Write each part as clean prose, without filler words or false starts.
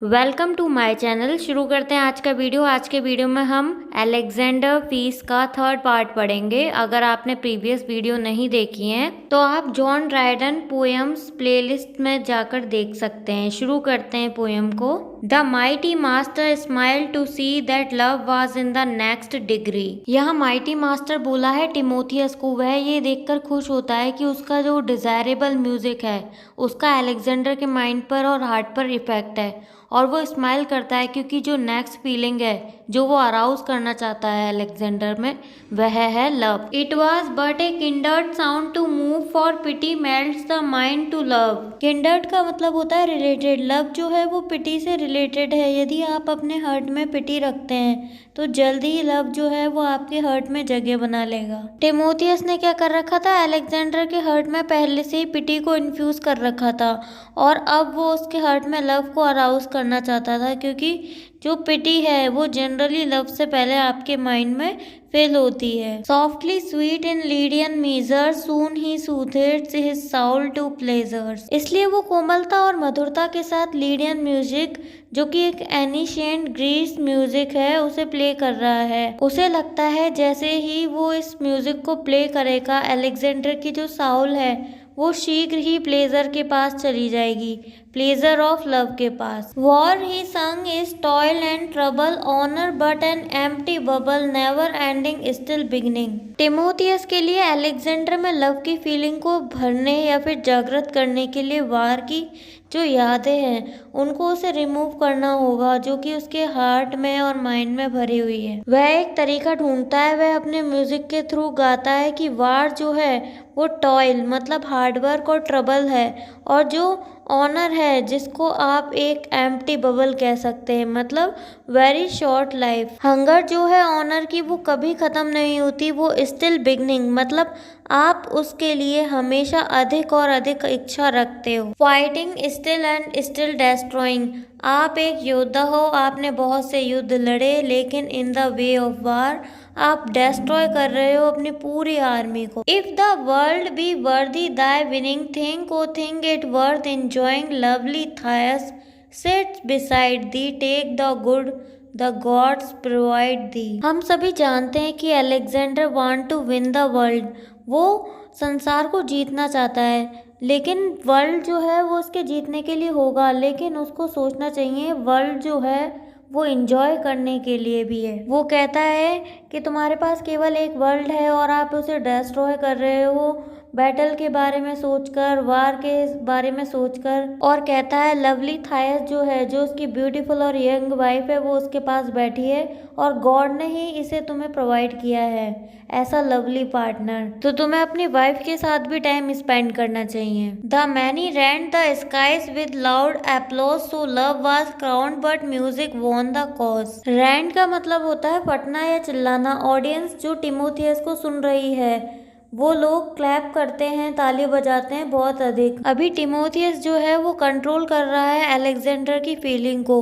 Welcome to my channel. शुरू करते हैं आज का वीडियो। आज के वीडियो में हम अलेक्जेंडर पीस का थर्ड पार्ट पढ़ेंगे। अगर आपने प्रीवियस वीडियो नहीं देखी है तो आप जॉन ड्रायडन पोएम्स प्लेलिस्ट में जाकर देख सकते हैं। शुरू करते हैं पोएम को। The mighty master smile to see that love was in the next degree. यहाँ माइटी मास्टर बोला है टिमोथियस को, वह ये देखकर खुश होता है कि उसका जो डिजायरेबल म्यूजिक है उसका अलेक्जेंडर के माइंड पर और हार्ट पर इफेक्ट है, और वो स्माइल करता है क्योंकि जो नेक्स्ट फीलिंग है जो वो अराउज करना चाहता है अलेक्जेंडर में, वह है love. It was but a kindred sound to move for pity melts the mind to love. Kindred का मतलब होता है रिलेटेड। लव जो है वो पिटी से रिलेटेड है। यदि आप अपने हर्ट में पिटी रखते हैं तो जल्दी ही लव जो है वो आपके हर्ट में जगह बना लेगा। टिमोथियस ने क्या कर रखा था, अलेक्जेंडर के हर्ट में पहले से ही पिटी को इन्फ्यूज कर रखा था, और अब वो उसके हर्ट में लव को अराउज करना चाहता था, क्योंकि जो पिटी है वो जनरली लव से पहले आपके माइंड में फील होती है। Softly sweet in Lydian measure soon he soothed his soul to pleasures. इसलिए वो कोमलता और मधुरता के साथ लीडियन म्यूजिक, जो कि एक एनिशिएंट ग्रीस म्यूजिक है, उसे प्ले कर रहा है। उसे लगता है जैसे ही वो इस म्यूजिक को प्ले करेगा अलेक्जेंडर की जो साउल है वो शीघ्र ही प्लेजर के पास चली जाएगी, प्लेजर ऑफ लव के पास। War he sung is toil and trouble, honour but an empty bubble, never ending still beginning. Timotheus के लिए अलेक्जेंडर में लव की फीलिंग को भरने या फिर जागृत करने के लिए वार की जो यादें हैं उनको उसे रिमूव करना होगा, जो कि उसके हार्ट में और माइंड में भरी हुई है। वह एक तरीका ढूंढता है, वह अपने म्यूजिक के थ्रू गाता है कि वार जो है वो टॉयल मतलब हार्डवर्क और ट्रबल है, और जो ऑनर है जिसको आप एक एम्प्टी बबल कह सकते हैं मतलब वेरी शॉर्ट लाइफ। हंगर जो है ऑनर की वो कभी खत्म नहीं होती, वो स्टिल बिगनिंग मतलब आप उसके लिए हमेशा अधिक और अधिक इच्छा रखते हो। फाइटिंग स्टिल एंड स्टिल डेस्ट्रॉइंग, आप एक योद्धा हो, आपने बहुत से युद्ध लड़े, लेकिन in the way of war आप डिस्ट्रॉय कर रहे हो अपनी पूरी आर्मी को। If the world be worthy thy winning, think O think it worth enjoying, lovely Thais sits beside thee, take the good the gods provide thee. हम सभी जानते हैं कि Alexander want to win the world, वो संसार को जीतना चाहता है, लेकिन वर्ल्ड जो है वो उसके जीतने के लिए होगा, लेकिन उसको सोचना चाहिए वर्ल्ड जो है वो इंजॉय करने के लिए भी है। वो कहता है कि तुम्हारे पास केवल एक वर्ल्ड है और आप उसे डिस्ट्रॉय कर रहे हो बैटल के बारे में सोचकर, वार के बारे में सोचकर। और कहता है लवली थायस जो है, जो उसकी ब्यूटीफुल और यंग वाइफ है, वो उसके पास बैठी है और गॉड ने ही इसे तुम्हें प्रोवाइड किया है ऐसा लवली पार्टनर, तो तुम्हें अपनी वाइफ के साथ भी टाइम स्पेंड करना चाहिए। The many rent the skies with loud applause, so love was crowned but music won the cause. Rent का मतलब होता है फटना या चिल्लाना। ऑडियंस जो टिमोथियस को सुन रही है वो लोग क्लैप करते हैं, ताली बजाते हैं बहुत अधिक। अभी टिमोथियस जो है वो कंट्रोल कर रहा है अलेक्जेंडर की फीलिंग को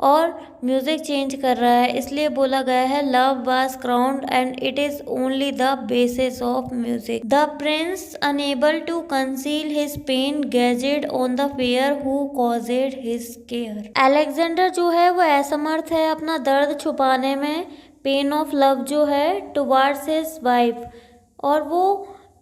और म्यूजिक चेंज कर रहा है, इसलिए बोला गया है love was crowned and it is only the basis of music. The prince unable to conceal his pain gazed on the fair who caused his care. Alexander जो है वो असमर्थ है अपना दर्द छुपाने में, पेन ऑफ लव जो है टुवार्ड्स हिज वाइफ, और वो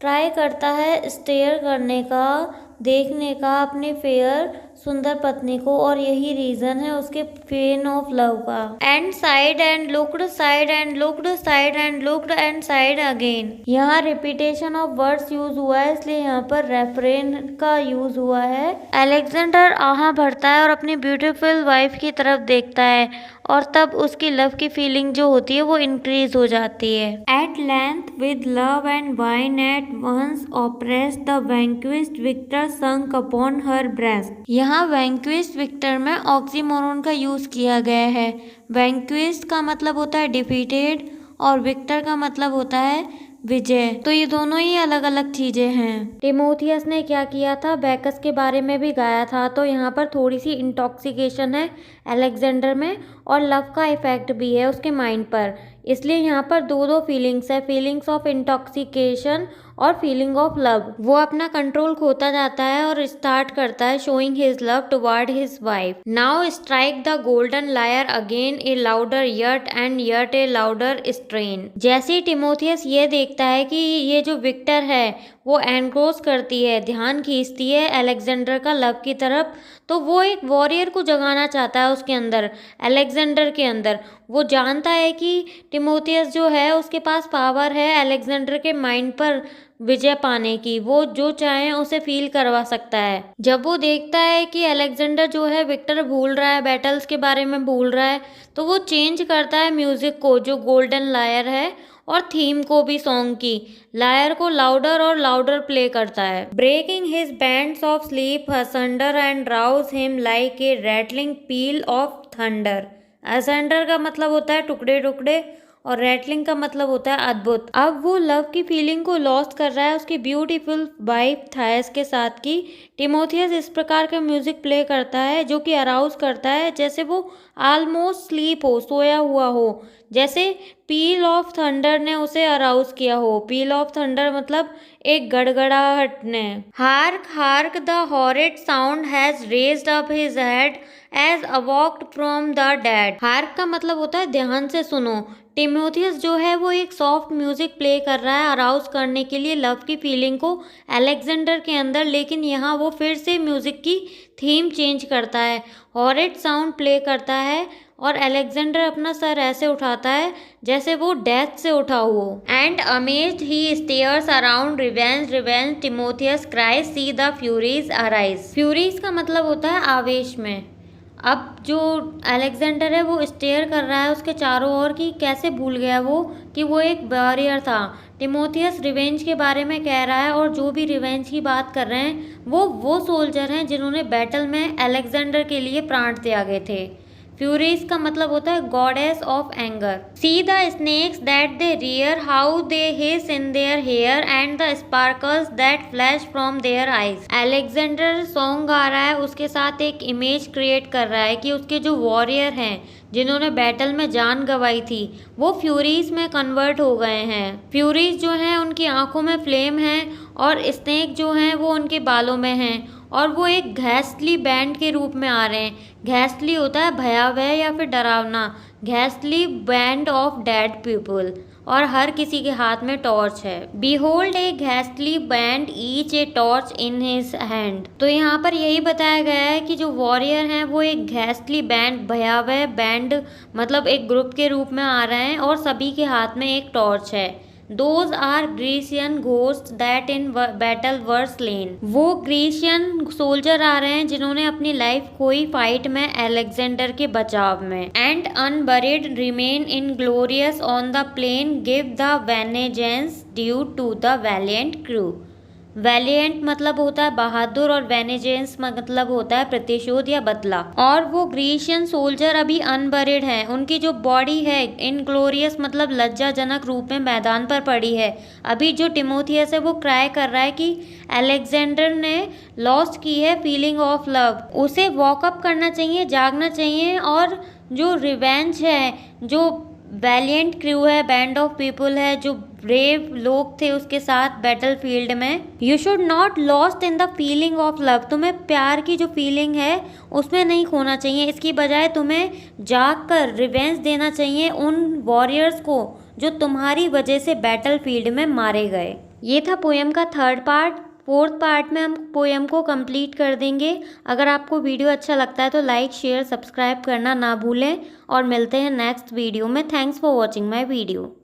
ट्राई करता है स्टेयर करने का, देखने का अपनी फेयर सुंदर पत्नी को, और यही रीजन है उसके पेन ऑफ लव का। And side and looked, side and looked, side and looked and side again. यहाँ रिपीटेशन ऑफ वर्ड्स यूज हुआ है, इसलिए यहाँ पर रेफरेन का यूज हुआ है। अलेक्जेंडर आहा भरता है और अपनी ब्यूटीफुल वाइफ की तरफ देखता है, और तब उसकी लव की फीलिंग जो होती है वो इंक्रीज हो जाती है। At length with love and wine at once oppressed, the vanquished victor sunk upon her breast. यहाँ वैंक्विस्ड विक्टर में ऑक्सीमोरोन का यूज किया गया है। वैंक्विस्ड का मतलब होता है डिफीटेड और विक्टर का मतलब होता है विजय, तो ये दोनों ही अलग अलग चीजें हैं। टिमोथियस ने क्या किया था, बैकस के बारे में भी गाया था, तो यहाँ पर थोड़ी सी इंटॉक्सिकेशन है अलेक्जेंडर में और लव का इफेक्ट भी है उसके माइंड पर, इसलिए यहाँ पर दो दो फीलिंग्स है, फीलिंग्स ऑफ इंटॉक्सिकेशन और फीलिंग ऑफ लव। वो अपना कंट्रोल खोता जाता है और स्टार्ट करता है showing his love toward his wife. Now strike the golden lyre again a louder yet and yet a louder strain. जैसे ही टिमोथियस ये देखता है कि ये जो विक्टर है वो एनक्रोच करती है, ध्यान खींचती है अलेक्जेंडर का लव की तरफ, तो वो एक वॉरियर को जगाना चाहता है उसके अंदर, अलेक्जेंडर के अंदर। वो जानता है कि टिमोथियस जो है उसके पास पावर है अलेक्जेंडर के माइंड पर विजय पाने की, वो जो चाहे उसे फील करवा सकता है। जब वो देखता है कि अलेक्जेंडर जो है विक्टर भूल रहा है, बैटल्स के बारे में भूल रहा है, तो वो चेंज करता है म्यूजिक को, जो गोल्डन लायर है, और थीम को भी सॉन्ग की, लायर को लाउडर और लाउडर प्ले करता है। Breaking his bands of sleep asunder and rouse him like a rattling peal of thunder. Asunder का मतलब होता है टुकड़े टुकड़े और रैटलिंग का मतलब होता है अद्भुत। अब वो लव की फीलिंग को लॉस्ट कर रहा है उसकी ब्यूटीफुल वाइफ थायस के साथ की। टिमोथियस इस प्रकार का म्यूजिक प्ले करता है जो कि अराउज करता है जैसे वो ऑलमोस्ट स्लीप हो, सोया हुआ हो, जैसे पील ऑफ थंडर ने उसे अराउज किया हो। पील ऑफ थंडर मतलब एक गड़गड़ाहट ने। Hark hark the horrid sound has raised up his head as awaked from the dead. Hark का मतलब होता है ध्यान से सुनो। टिमोथियस जो है वो एक सॉफ्ट म्यूजिक प्ले कर रहा है अराउज करने के लिए लव की फीलिंग को अलेक्जेंडर के अंदर, लेकिन यहाँ वो फिर से म्यूजिक की थीम चेंज करता है, हॉरिड साउंड प्ले करता है और अलेक्जेंडर अपना सर ऐसे उठाता है जैसे वो डेथ से उठा हो। And amazed he stairs around revenge revenge Timotheus cries see the Furies arise. Furies का मतलब होता है आवेश में। अब जो अलेक्जेंडर है वो स्टेयर कर रहा है उसके चारों ओर कि कैसे भूल गया वो कि वो एक वॉरियर था। टिमोथियस रिवेंज के बारे में कह रहा है और जो भी रिवेंज की बात कर रहे हैं वो सोल्जर हैं जिन्होंने बैटल में अलेक्जेंडर के लिए प्राण त्यागे थे। फ्यूरीज का मतलब होता है goddess of anger. See the snakes that they rear how they hiss in their hair and the sparkles that flash from their eyes. Alexander song गा रहा है, उसके साथ एक इमेज क्रिएट कर रहा है कि उसके जो वॉरियर हैं जिन्होंने बैटल में जान गंवाई थी वो फ्यूरीज में कन्वर्ट हो गए हैं। फ्यूरीज जो हैं उनकी आंखों में फ्लेम है और स्नेक जो हैं वो उनके बालों में हैं और वो एक घैस्टली बैंड के रूप में आ रहे हैं। घैस्टली होता है भयावह या फिर डरावना। Ghastly band of dead people और हर किसी के हाथ में टॉर्च है। Behold a ghastly band each a torch in his hand. तो यहाँ पर यही बताया गया है कि जो वॉरियर हैं वो एक घैस्टली बैंड, भयावह बैंड मतलब एक ग्रुप के रूप में आ रहे हैं और सभी के हाथ में एक टॉर्च है। Those are Grecian ghosts that in battle were slain। वो ग्रीशियन सोल्जर आ रहे हैं जिन्होंने अपनी लाइफ खोई फाइट में अलेक्जेंडर के बचाव में। And unburied remain inglorious on the plain give the vengeance due to the valiant crew. Valiant मतलब होता है बहादुर और वेनेजेंस मतलब होता है प्रतिशोध या बदला। और वो ग्रीशियन सोल्जर अभी अनबरिड हैं, उनकी जो बॉडी है इनग्लोरियस मतलब लज्जाजनक रूप में मैदान पर पड़ी है। अभी जो टिमोथियस है वो क्राई कर रहा है कि अलेक्जेंडर ने लॉस्ट की है फीलिंग ऑफ लव, उसे वॉकअप करना चाहिए, जागना चाहिए और जो रिवेंज है, जो वैलियंट क्रू है, बैंड ऑफ पीपल है, जो ब्रेव लोग थे उसके साथ बैटल फील्ड में, you should not lost in the feeling of love. तुम्हें प्यार की जो फीलिंग है उसमें नहीं खोना चाहिए, इसकी बजाय तुम्हें जाग कर रिवेंज देना चाहिए उन वॉरियर्स को जो तुम्हारी वजह से बैटल फील्ड में मारे गए। ये था पोएम का थर्ड पार्ट। फोर्थ पार्ट में हम पोएम को कंप्लीट कर देंगे। अगर आपको वीडियो अच्छा लगता है तो लाइक शेयर सब्सक्राइब करना ना भूलें और मिलते हैं नेक्स्ट वीडियो में। Thanks for watching my video.